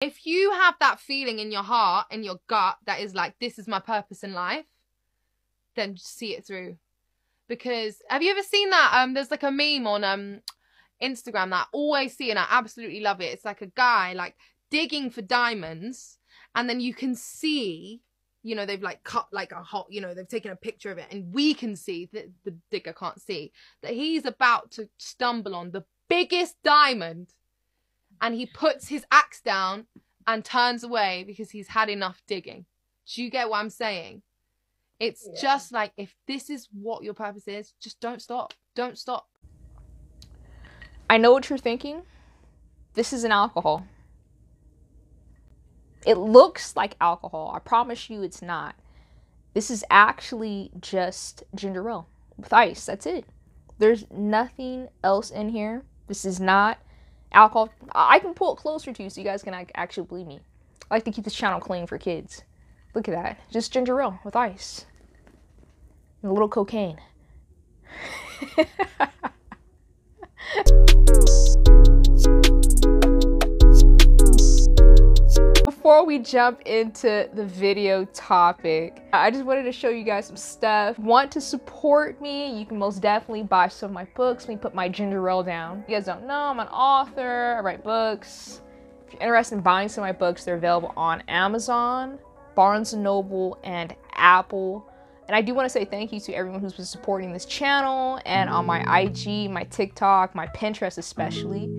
If you have that feeling in your heart and your gut that is like, this is my purpose in life, then just see it through. Because have you ever seen that? There's like a meme on Instagram that I always see and I absolutely love it. It's like a guy like digging for diamonds, and then you can see, you know, they've like cut like a hot, you know, they've taken a picture of it, and we can see that the digger can't see that he's about to stumble on the biggest diamond, and he puts his axe down and turns away because he's had enough digging. Do you get what I'm saying? It's just like, if this is what your purpose is, just don't stop. Don't stop. I know what you're thinking. This isn't alcohol. It looks like alcohol. I promise you it's not. This is actually just ginger ale with ice. That's it. There's nothing else in here. This is not alcohol. I can pull it closer to you so you guys can actually believe me. I like to keep this channel clean for kids. Look at that. Just ginger ale with ice. And a little cocaine. Before we jump into the video topic, I just wanted to show you guys some stuff. Want to support me? You can most definitely buy some of my books. Let me put my ginger ale down. You guys don't know, I'm an author. I write books. If you're interested in buying some of my books, they're available on Amazon, Barnes & Noble, and Apple. And I do want to say thank you to everyone who's been supporting this channel and on my IG, my TikTok, my Pinterest especially.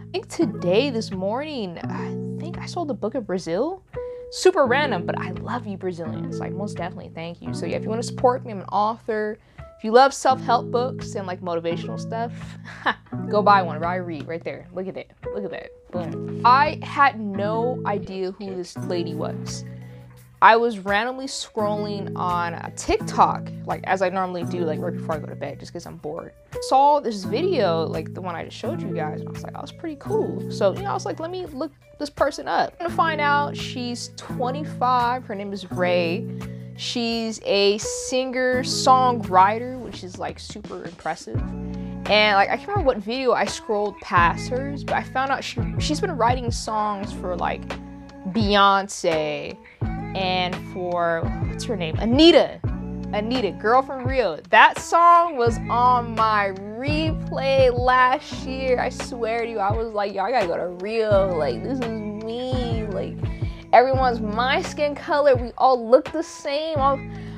I think today, this morning, I think I sold the Book of Brazil. Super random, but I love you Brazilians. Like, most definitely thank you. So yeah, if you want to support me, I'm an author. If you love self-help books and like motivational stuff, go buy one. Raye right there. Look at it. Look at that. Boom. I had no idea who this lady was. I was randomly scrolling on TikTok, like as I normally do, like right before I go to bed, just because I'm bored. Saw this video, like the one I just showed you guys, and I was like, oh, it's pretty cool. So, you know, I was like, let me look this person up. I'm gonna find out she's 25. Her name is Raye. She's a singer, songwriter, which is like super impressive. And like, I can't remember what video I scrolled past hers, but I found out she's been writing songs for like Beyonce, and for, what's her name? Anita, Girl from Rio. That song was on my replay last year. I swear to you, I was like, yo, I gotta go to Rio. Like, this is me. Like, everyone's my skin color. We all look the same.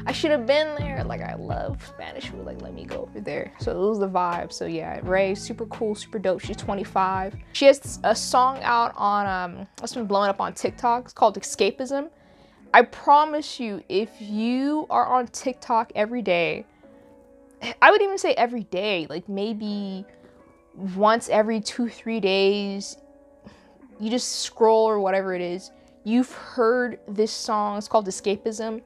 I should have been there. Like, I love Spanish food. Like, let me go over there. So it was the vibe. So yeah, Raye, super cool, super dope. She's 25. She has a song out on, that's been blowing up on TikTok. It's called Escapism. I promise you, if you are on TikTok every day, I would even say every day, like maybe once every 2-3 days, you just scroll or whatever it is, you've heard this song. It's called Escapism.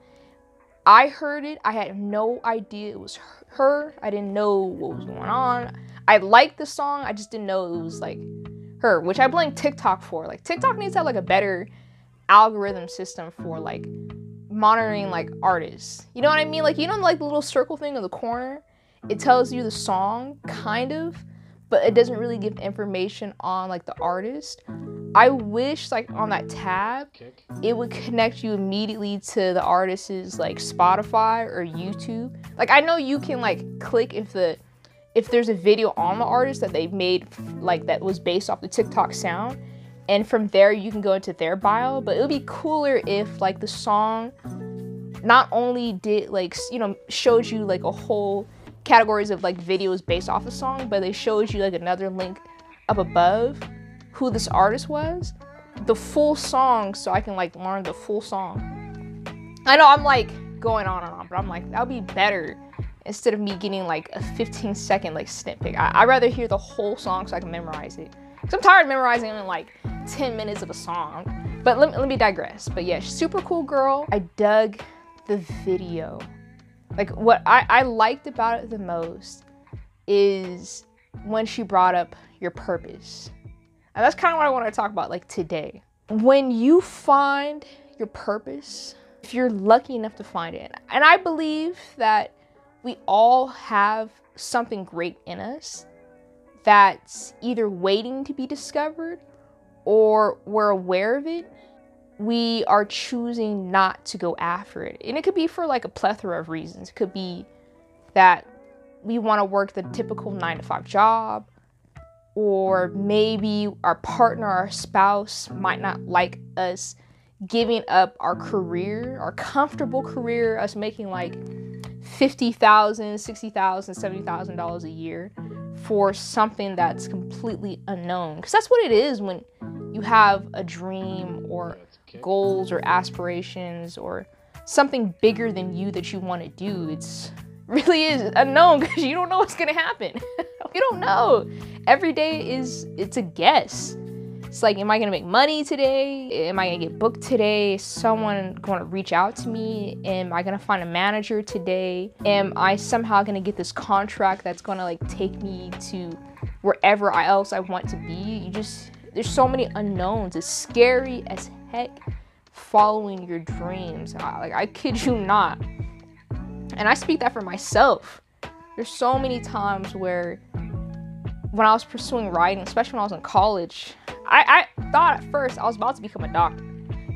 I heard it. I had no idea it was her. I didn't know what was going on. I liked the song. I just didn't know it was like her, which I blame TikTok for. Like, TikTok needs to have like a better algorithm system for like monitoring like artists. You know what I mean? Like, you know, like the little circle thing in the corner, it tells you the song kind of, but it doesn't really give information on like the artist. I wish like on that tab it would connect you immediately to the artist's like Spotify or YouTube. Like, I know you can like click if there's a video on the artist that they've made like that was based off the TikTok sound, and from there you can go into their bio. But it would be cooler if like the song not only did like, you know, showed you like a whole categories of like videos based off the song, but they showed you like another link up above who this artist was, the full song, so I can like learn the full song. I know I'm like going on and on, but I'm like, that would be better instead of me getting like a 15-second like snippet. I'd rather hear the whole song so I can memorize it. Cause I'm tired of memorizing in like 10 minutes of a song. But let me digress. But yeah, super cool girl. I dug the video. Like, what I liked about it the most is when she brought up your purpose. And that's kind of what I want to talk about like today. When you find your purpose, if you're lucky enough to find it, and I believe that we all have something great in us that's either waiting to be discovered or we're aware of it, we are choosing not to go after it. And it could be for like a plethora of reasons. It could be that we want to work the typical 9-to-5 job, or maybe our partner, our spouse might not like us giving up our career, our comfortable career, us making like $50,000, $60,000, $70,000 a year for something that's completely unknown. Because that's what it is when you have a dream or goals or aspirations or something bigger than you that you want to do. It's really is unknown because you don't know what's gonna happen. You don't know. Every day it's a guess. It's like, am I gonna make money today? Am I gonna get booked today? Is someone gonna reach out to me? Am I gonna find a manager today? Am I somehow gonna get this contract that's gonna like take me to wherever else I want to be? There's so many unknowns. It's scary as heck following your dreams. I kid you not. And I speak that for myself. There's so many times where when I was pursuing writing, especially when I was in college, I thought at first I was about to become a doctor.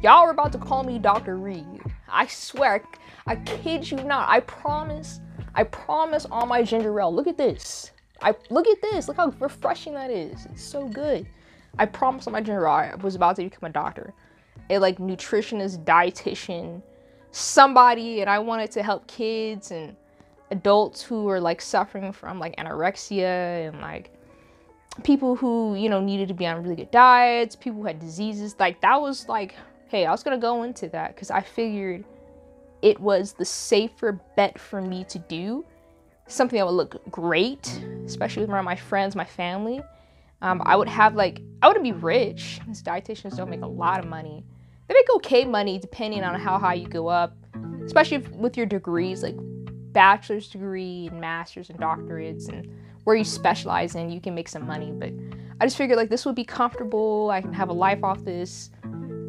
Y'all were about to call me Dr. Raye. I swear, I kid you not. I promise on my ginger ale. Look at this. Look at this. Look how refreshing that is. It's so good. I promise on my ginger ale I was about to become a doctor. A like nutritionist, dietitian, somebody, and I wanted to help kids and adults who were like suffering from like anorexia and like people who, you know, needed to be on really good diets, people who had diseases. Like that was like, hey, I was gonna go into that because I figured it was the safer bet for me to do, something that would look great, especially around my friends, my family. I wouldn't be rich, because dietitians don't make a lot of money. They make okay money depending on how high you go up, especially with your degrees, like bachelor's degree and master's and doctorates, and where you specialize in, you can make some money. But I just figured like this would be comfortable. I can have a life off this,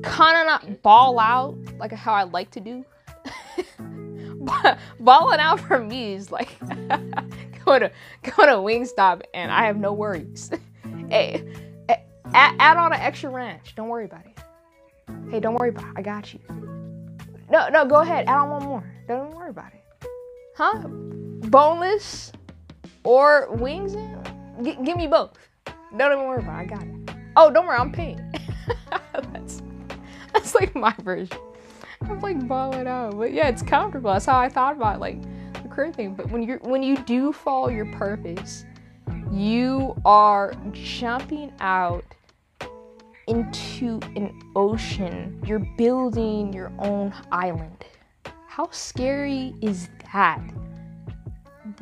kind of not ball out like how I like to do. But balling out for me is like go to Wingstop and I have no worries. Hey, add on an extra ranch. Don't worry about it. Hey, don't worry about it. I got you. No, go ahead. Add on one more. Don't even worry about it. Huh? Boneless or wings? Give me both. Don't even worry about it. I got it. Oh, don't worry. I'm paying. That's like my version. I'm like balling out. But yeah, it's comfortable. That's how I thought about like the career thing. But when you do follow your purpose, you are jumping out into an ocean. You're building your own island. How scary is that?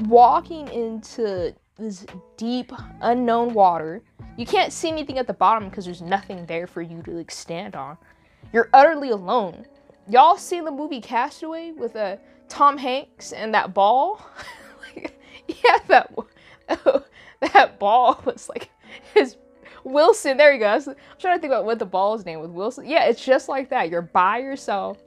Walking into this deep, unknown water. You can't see anything at the bottom because there's nothing there for you to like stand on. You're utterly alone. Y'all seen the movie Castaway with Tom Hanks and that ball? Yeah, that ball was like his Wilson. There you go. I'm trying to think about what the ball's name was. Wilson. Yeah, it's just like that. You're by yourself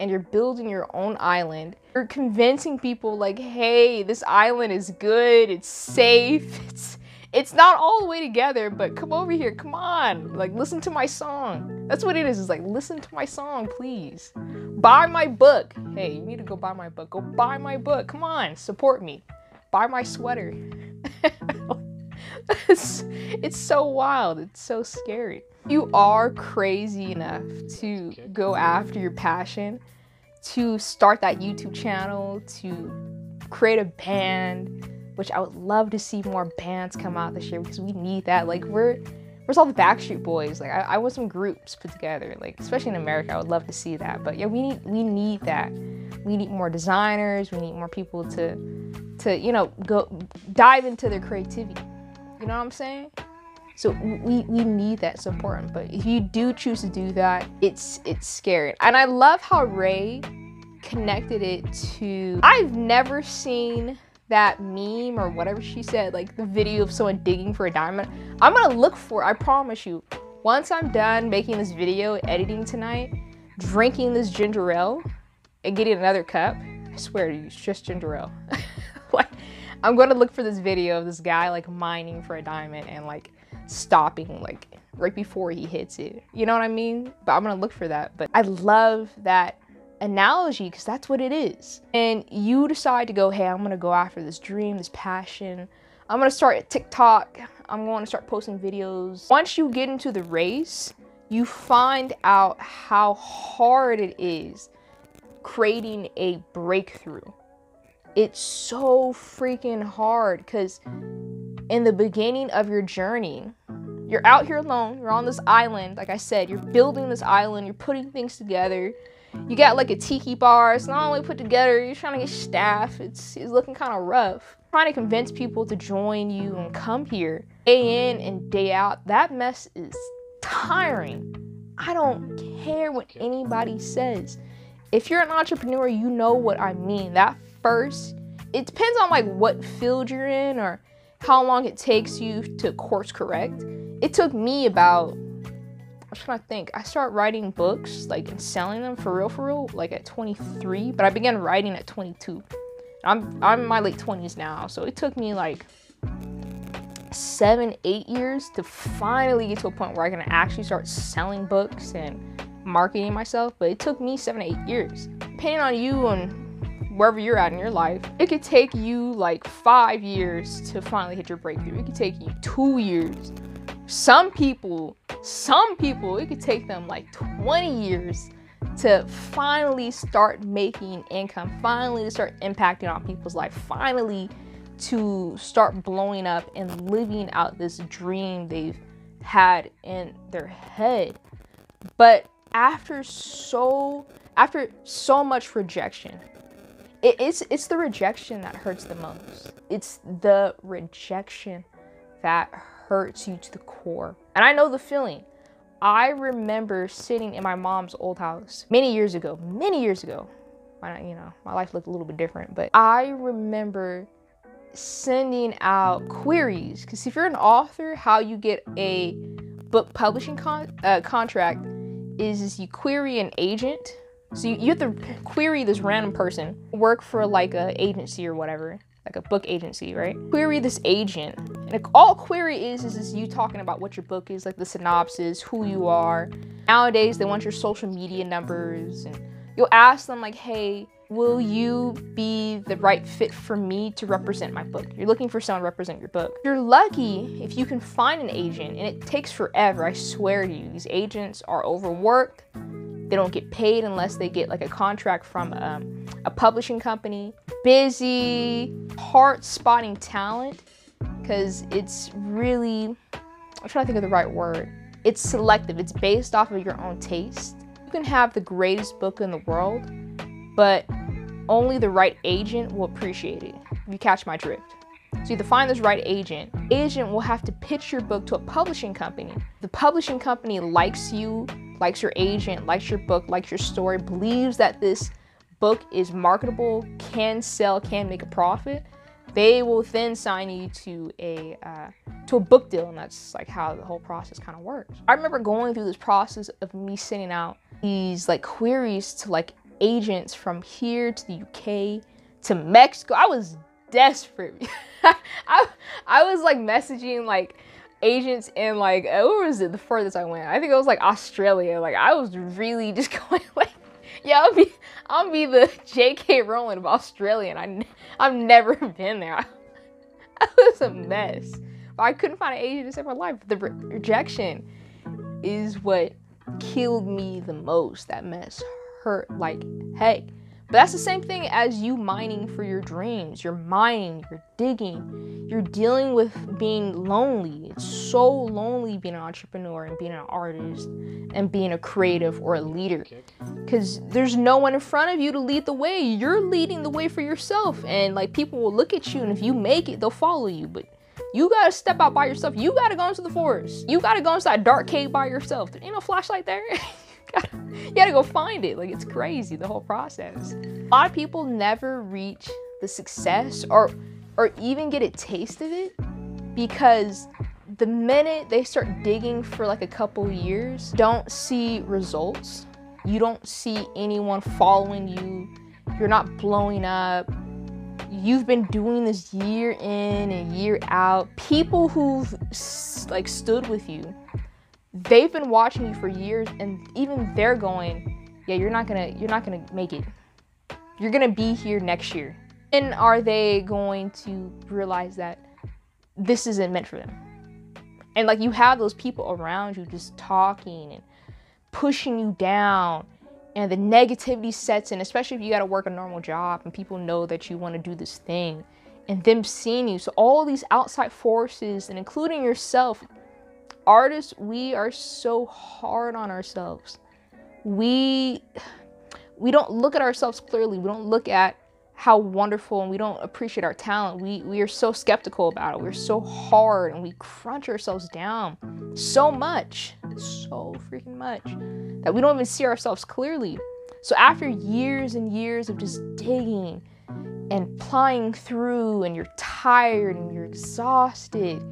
and you're building your own island. You're convincing people like, hey, this island is good. It's safe. It's not all the way together, but come over here. Come on. Like, listen to my song. That's what it is. It's like, listen to my song, please. Buy my book. Hey, you need to go buy my book. Go buy my book. Come on. Support me. Buy my sweater. It's so wild. It's so scary. You are crazy enough to go after your passion, to start that YouTube channel, to create a band, which I would love to see more bands come out this year because we need that. Like, where's all the Backstreet Boys? Like, I want some groups put together, like, especially in America. I would love to see that. But yeah, we need that. We need more designers. We need more people to you know, go dive into their creativity. You know what I'm saying? So we need that support. But if you do choose to do that, it's scary. And I love how Raye connected it to, I've never seen that meme or whatever she said, like the video of someone digging for a diamond. I'm gonna look for it, I promise you. Once I'm done making this video, editing tonight, drinking this ginger ale, and getting another cup, I swear to you, it's just ginger ale. Like, I'm gonna look for this video of this guy like mining for a diamond and like stopping like right before he hits it. You know what I mean? But I'm gonna look for that. But I love that analogy because that's what it is. And you decide to go, hey, I'm gonna go after this dream, this passion. I'm gonna start at TikTok. I'm going to start posting videos. Once you get into the race, you find out how hard it is creating a breakthrough. It's so freaking hard because in the beginning of your journey, you're out here alone, you're on this island. Like I said, you're building this island, you're putting things together. You got like a tiki bar, it's not only put together, you're trying to get staff. It's looking kind of rough. Trying to convince people to join you and come here day in and day out. That mess is tiring. I don't care what anybody says. If you're an entrepreneur, you know what I mean. That first, it depends on like what field you're in or how long it takes you to course correct. It took me about, I'm trying to think, I started writing books like and selling them for real, like at 23, but I began writing at 22. I'm in my late 20s now, so it took me like 7-8 years to finally get to a point where I can actually start selling books and marketing myself. But it took me 7-8 years. Depending on you and wherever you're at in your life, it could take you like 5 years to finally hit your breakthrough. It could take you 2 years. Some people, it could take them like 20 years to finally start making income, finally to start impacting on people's life, finally to start blowing up and living out this dream they've had in their head. But after so much rejection, it's the rejection that hurts the most. It's the rejection that hurts you to the core. And I know the feeling. I remember sitting in my mom's old house many years ago. My life looked a little bit different, but I remember sending out queries. Because if you're an author, how you get a book publishing contract is you query an agent. So you have to query this random person, work for like a agency or whatever, like a book agency, right? Query this agent. And all query is you talking about what your book is, like the synopsis, who you are. Nowadays, they want your social media numbers, and you'll ask them like, hey, will you be the right fit for me to represent my book? You're looking for someone to represent your book. You're lucky if you can find an agent, and it takes forever, I swear to you. These agents are overworked. They don't get paid unless they get like a contract from a publishing company. Busy, hard spotting talent. Because it's really, I'm trying to think of the right word. It's selective. It's based off of your own taste. You can have the greatest book in the world, but only the right agent will appreciate it. If you catch my drift. So you have to find this right agent. Agent will have to pitch your book to a publishing company. The publishing company likes you, likes your agent, likes your book, likes your story, believes that this book is marketable, can sell, can make a profit. They will then sign you to a book deal, and that's like how the whole process kind of works. I remember going through this process of me sending out these like queries to like agents from here to the UK to Mexico. I was desperate. I was like messaging like agents in like, where was it the furthest I went? I think it was like Australia. Like I was really just going like, yeah, I'll be the J.K. Rowling of Australia, and I've never been there. I was a mess. But I couldn't find an agent to save my life. The rejection is what killed me the most. That mess hurt like heck. But that's the same thing as you mining for your dreams. You're mining, you're digging, you're dealing with being lonely. It's so lonely being an entrepreneur and being an artist and being a creative or a leader. Because there's no one in front of you to lead the way. You're leading the way for yourself. And like people will look at you, and if you make it, they'll follow you. But you gotta step out by yourself. You gotta go into the forest. You gotta go into that dark cave by yourself. There ain't no flashlight there. You gotta go find it. Like, it's crazy, the whole process. A lot of people never reach the success or even get a taste of it because the minute they start digging for like a couple years, don't see results. You don't see anyone following you. You're not blowing up. You've been doing this year in and year out. People who've like stood with you, they've been watching you for years, and even they're going, yeah, you're not gonna make it. You're gonna be here next year. And are they going to realize that this isn't meant for them? And like, you have those people around you just talking and pushing you down, and the negativity sets in, especially if you got to work a normal job and people know that you want to do this thing, and them seeing you. So all these outside forces, and including yourself, artists, we are so hard on ourselves. We don't look at ourselves clearly. We don't look at how wonderful, and we don't appreciate our talent. We are so skeptical about it. We're so hard, and we crunch ourselves down so much, so freaking much, that we don't even see ourselves clearly. So after years and years of just digging and plying through, and you're tired and you're exhausted,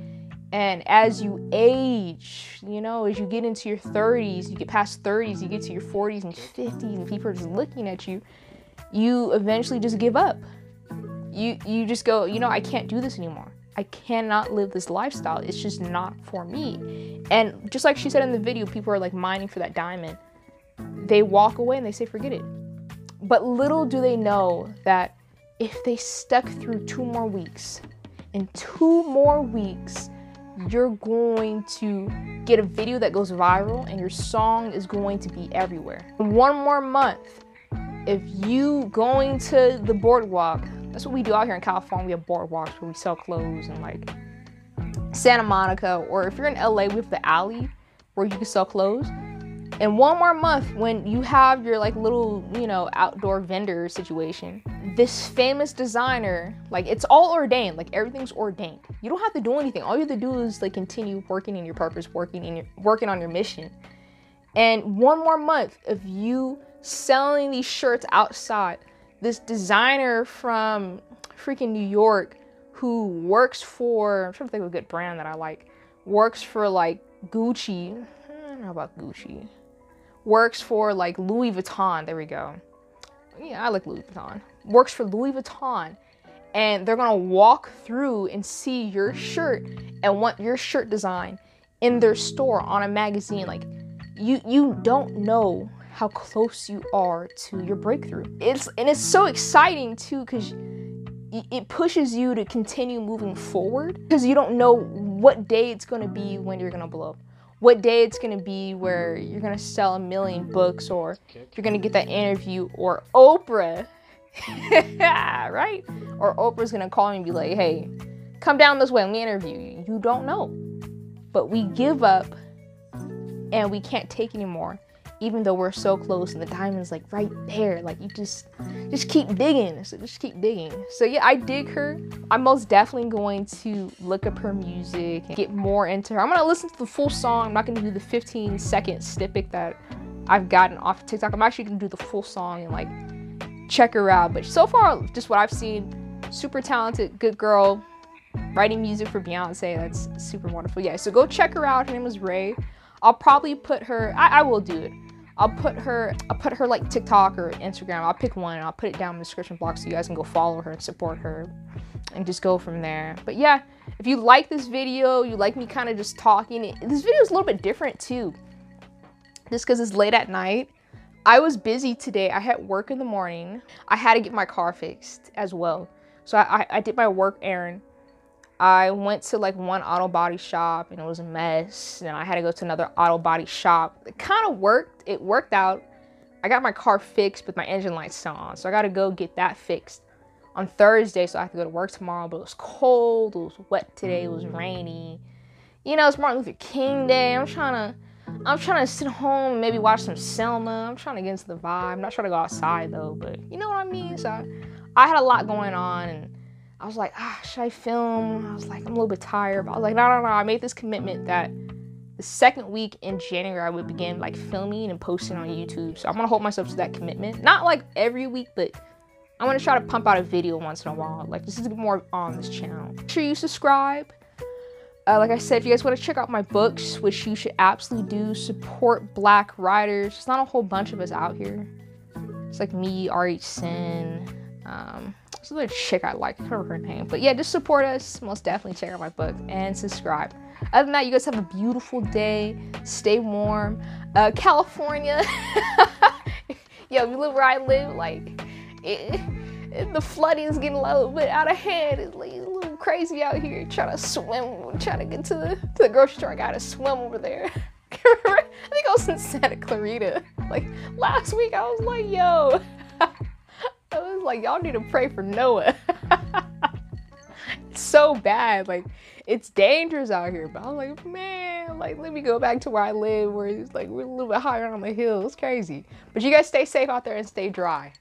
and as you age, you know, as you get into your 30s, you get past 30s, you get to your 40s and 50s, and people are just looking at you, you eventually just give up. You just go, you know, I can't do this anymore. I cannot live this lifestyle. It's just not for me. And just like she said in the video, people are like mining for that diamond. They walk away and they say, forget it. But little do they know that if they stuck through 2 more weeks, in 2 more weeks, you're going to get a video that goes viral, and your song is going to be everywhere. 1 more month, if you going to the boardwalk, that's what we do out here in California. We have boardwalks where we sell clothes, and like Santa Monica, or if you're in LA, we have the alley where you can sell clothes. And 1 more month, when you have your like little, you know, outdoor vendor situation, this famous designer, like, it's all ordained, like everything's ordained. You don't have to do anything. All you have to do is like continue working in your purpose, working on your mission. And 1 more month of you selling these shirts outside, this designer from freaking New York who works for, I'm trying to think of a good brand that I like, works for like Gucci, I don't know about Gucci, works for like Louis Vuitton, there we go. Yeah, I like Louis Vuitton. Works for Louis Vuitton, and they're gonna walk through and see your shirt and want your shirt design in their store on a magazine. Like, you don't know how close you are to your breakthrough. It's so exciting too, because it pushes you to continue moving forward, because you don't know what day it's gonna be when you're gonna blow up. What day it's gonna be where you're gonna sell 1 million books, or you're gonna get that interview, or Oprah, right? Or Oprah's gonna call me and be like, hey, come down this way, let me interview you. You don't know. But we give up, and we can't take anymore, even though we're so close and the diamond's like right there. Like, you just keep digging. So just keep digging. So yeah, I dig her. I'm most definitely going to look up her music and get more into her. I'm gonna listen to the full song. I'm not gonna do the 15-second snippet that I've gotten off TikTok. I'm actually gonna do the full song and like check her out. But so far, just what I've seen, super talented, good girl, writing music for Beyonce. That's super wonderful. Yeah, so go check her out. Her name is Raye. I'll probably put her, I will do it. I'll put her like TikTok or Instagram. I'll pick one and I'll put it down in the description box so you guys can go follow her and support her and just go from there. But yeah, if you like this video, you like me kind of just talking, this video is a little bit different too, just because it's late at night. I was busy today. I had work in the morning. I had to get my car fixed as well. So I did my work errand. I went to like one auto body shop and it was a mess. And I had to go to another auto body shop. It kind of worked. It worked out. I got my car fixed, but my engine light's still on. So I got to go get that fixed on Thursday. So I have to go to work tomorrow, but it was cold. It was wet today. It was rainy. You know, it's Martin Luther King Day. I'm trying to sit home and maybe watch some Selma. I'm trying to get into the vibe. I'm not trying to go outside though, but you know what I mean? So I had a lot going on, and I was like, should I film? I was like, I'm a little bit tired. But I was like, no. I made this commitment that the second week in January, I would begin like filming and posting on YouTube. So I'm gonna hold myself to that commitment. Not like every week, but I'm gonna try to pump out a video once in a while. Like, this is more on this channel. Make sure you subscribe. Like I said, if you guys want to check out my books, which you should absolutely do, support Black writers. There's not a whole bunch of us out here. It's like me, R.H. Sin, there's another chick I like, I can't remember her name. But yeah, just support us. Most definitely check out my book and subscribe. Other than that, you guys have a beautiful day. Stay warm. California. Yo, if you live where I live, like, the flooding is getting a little bit out of hand. It's like a little crazy out here. Trying to swim, trying to get to the grocery store. I gotta swim over there. I think I was in Santa Clarita. Like, last week, I was like, yo. I was like, y'all need to pray for Noah. It's so bad. Like, it's dangerous out here. But I was like, man, like, let me go back to where I live, where it's like, we're a little bit higher on the hill. It's crazy. But you guys stay safe out there and stay dry.